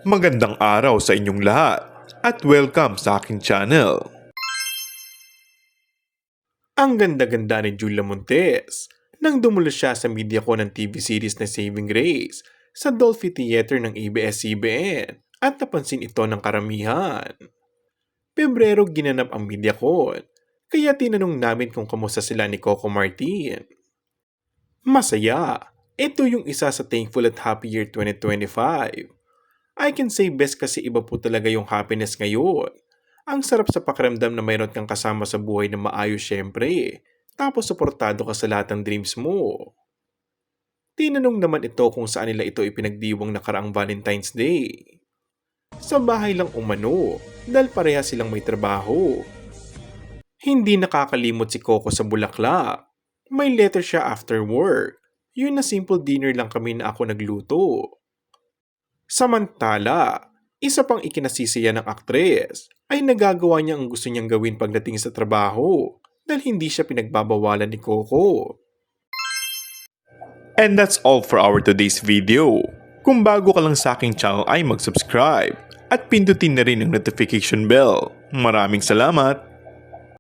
Magandang araw sa inyong lahat at welcome sa aking channel. Ang ganda-ganda ni Julia Montes nang dumulo siya sa media ko ng TV series na Saving Grace sa Dolphy Theater ng ABS-CBN at napansin ito ng karamihan. Pebrero ginanap ang media ko, kaya tinanong namin kung kamusta sila ni Coco Martin. Masaya, ito yung isa sa thankful at happy year 2025. I can say best kasi iba po talaga yung happiness ngayon. Ang sarap sa pakiramdam na mayroon kang kasama sa buhay na maayos syempre. Tapos suportado ka sa lahat ng dreams mo. Tinanong naman ito kung saan nila ito ipinagdiwang nakaraang Valentine's Day. Sa bahay lang umano, dahil pareha silang may trabaho. Hindi nakakalimot si Coco sa Bulaklak. May letter siya after work. Yun na simple dinner lang kami na ako nagluto. Samantala, isa pang ikinasisiya ng aktres ay nagagawa niya ang gusto niyang gawin pagdating sa trabaho dahil hindi siya pinagbabawalan ni Coco. And that's all for our today's video. Kung bago ka lang sa aking channel ay mag-subscribe at pindutin na rin ang notification bell. Maraming salamat!